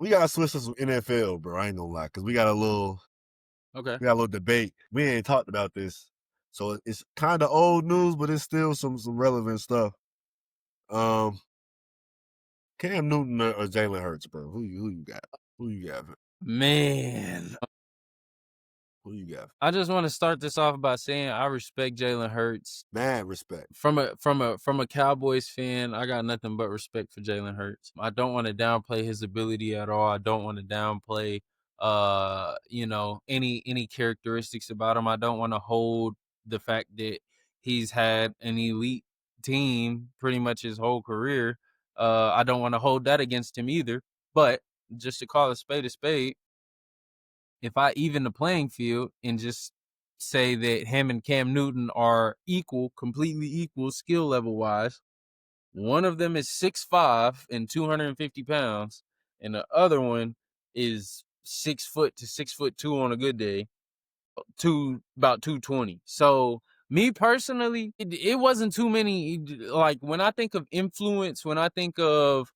We gotta switch to some NFL, bro. I ain't gonna lie, because we got a little debate. We ain't talked about this, so it's kind of old news, but it's still some relevant stuff. Cam Newton or Jalen Hurts, bro? Who you got? Who you got? Man, Who you got? I just want to start this off by saying I respect Jalen Hurts. Mad respect. From a Cowboys fan, I got nothing but respect for Jalen Hurts. I don't want to downplay his ability at all. I don't want to downplay any characteristics about him. I don't want to hold the fact that he's had an elite team pretty much his whole career. I don't want to hold that against him either. But just to call a spade, if I even the playing field and just say that him and Cam Newton are equal, completely equal skill level wise, one of them is 6'5" and 250 pounds, and the other one is 6 foot to 6'2" on a good day, to about 220. So me personally, it wasn't too many. Like when I think of influence, when I think of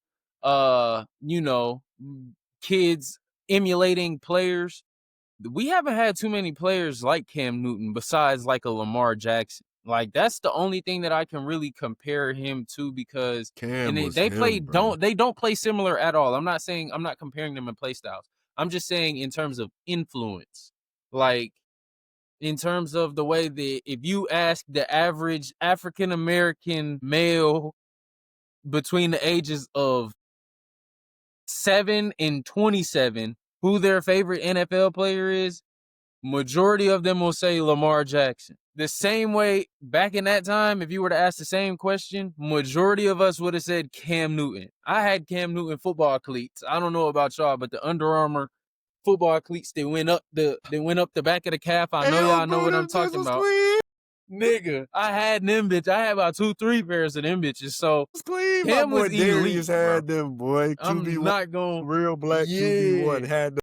kids emulating players, we haven't had too many players like Cam Newton besides like a Lamar Jackson. Like that's the only thing that I can really compare him to, because Cam was they him, bro. don't play similar at all. I'm not comparing them in play styles. I'm just saying in terms of influence. Like in terms of the way that if you ask the average African American male between the ages of 7 and 27 who their favorite NFL player is, majority of them will say Lamar Jackson. The same way back in that time, if you were to ask the same question, majority of us would have said Cam Newton. I had Cam Newton football cleats. I don't know about y'all, but the Under Armour football cleats, they went up the back of the calf. I know y'all know what I'm talking about. Clean. Nigga, I had them bitch. I had about 2-3 pairs of them bitches. So Clean. Cam My boy was Darius elite, had bro. them, boy. I'm not going real black QB1 had them.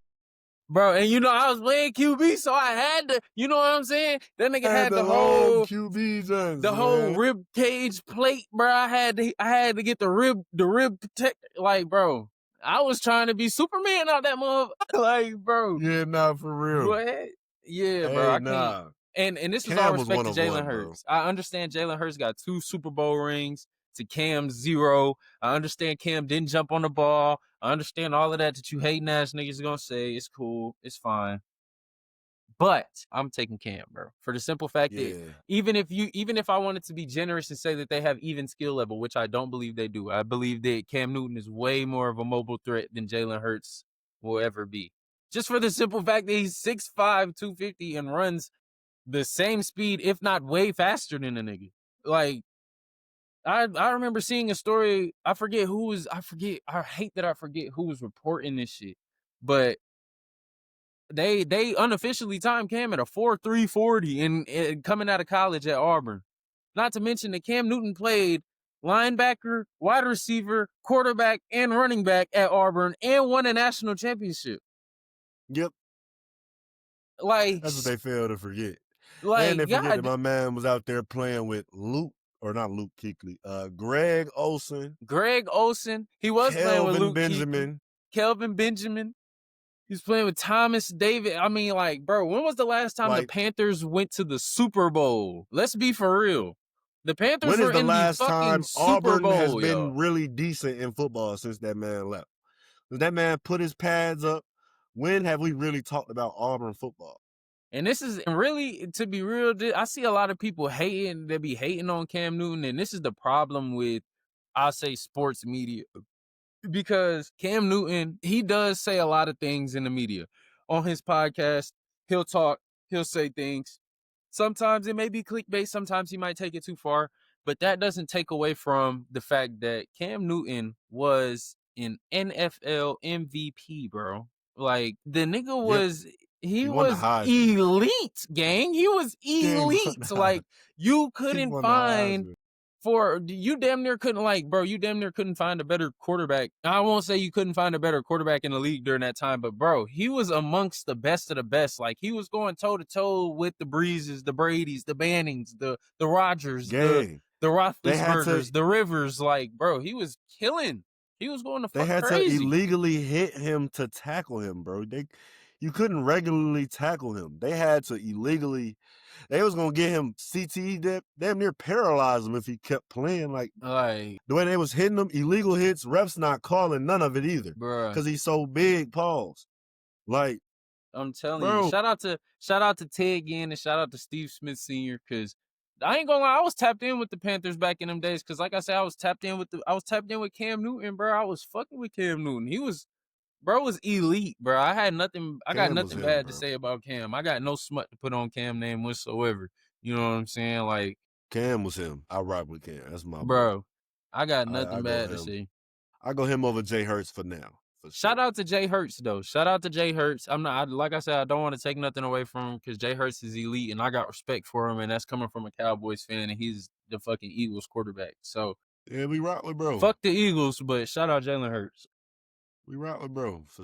Bro, and I was playing QB, so I had to, you know what I'm saying? That nigga had the whole QB guns, whole rib cage plate, bro. I had to get the rib protect. Like, bro, I was trying to be Superman out that motherfucker. Like, bro. Yeah, nah, for real. What? Yeah, bro. I can't. Nah. And this is Cam all was respect to Jalen one, Hurts. I understand Jalen Hurts got 2 Super Bowl rings to Cam's 0. I understand Cam didn't jump on the ball. I understand all of that you hating ass niggas gonna say. It's cool. It's fine. But I'm taking Cam, bro, for the simple fact that even if I wanted to be generous and say that they have even skill level, which I don't believe they do, I believe that Cam Newton is way more of a mobile threat than Jalen Hurts will ever be. Just for the simple fact that he's 6'5", 250 and runs the same speed, if not way faster than a nigga. Like, I remember seeing a story. I hate that I forget who was reporting this shit, but they unofficially timed Cam at a 4.3 40 and coming out of college at Auburn. Not to mention that Cam Newton played linebacker, wide receiver, quarterback, and running back at Auburn and won a national championship. Yep. Like, that's what they fail to forget. Like, and they forget that my man was out there playing with Greg Olsen. Greg Olsen. He was playing with Luke Benjamin. Kelvin Benjamin. He's playing with Thomas David. I mean, like, bro, when was the last time the Panthers went to the Super Bowl? Let's be for real. The Panthers were in the fucking Super Bowl. Auburn has been really decent in football since that man left. That man put his pads up. When have we really talked about Auburn football? And this is really, to be real, I see a lot of people hating. They be hating on Cam Newton, and this is the problem with, I'll say, sports media. Because Cam Newton, he does say a lot of things in the media. On his podcast, he'll talk, he'll say things. Sometimes it may be clickbait, sometimes he might take it too far, but that doesn't take away from the fact that Cam Newton was an NFL MVP, bro. Like, the nigga was, he was elite, gang. He was elite. Like, you couldn't find... you damn near couldn't find a better quarterback. I won't say you couldn't find a better quarterback in the league during that time, but bro, he was amongst the best of the best. Like, he was going toe to toe with the Breezes, the Bradys, the Bannings, the Rodgers, the Roethlisbergers, the Rivers. Like, bro, he was killing. He was going the They fuck had to crazy. illegally hit him to tackle him, bro. You couldn't regularly tackle him. They had to illegally. They was gonna get him CTE, damn near paralyze him if he kept playing. Like the way they was hitting him, illegal hits, refs not calling none of it either, bruh. because he's so big. Pause. Like, I'm telling you, bro, shout out to Ted Ginn and shout out to Steve Smith Sr. Because I ain't gonna lie, I was tapped in with the Panthers back in them days. Because like I said, I was tapped in with Cam Newton, bro. I was fucking with Cam Newton. Bro was elite, bro. I got Cam was nothing him, bad to bro. say about Cam. I got no smut to put on Cam name whatsoever. You know what I'm saying? Like, Cam was him. I rock with Cam. That's my boy. bro, I got I nothing go bad to him. say. I go him over Jay Hurts for now, for Shout sure. out to Jay Hurts though. Shout out to Jay Hurts. Like I said, I don't want to take nothing away from him because Jay Hurts is elite and I got respect for him, and that's coming from a Cowboys fan, and he's the fucking Eagles quarterback. So Yeah, we rock with bro. fuck the Eagles, but shout out Jalen Hurts. We rock with bro for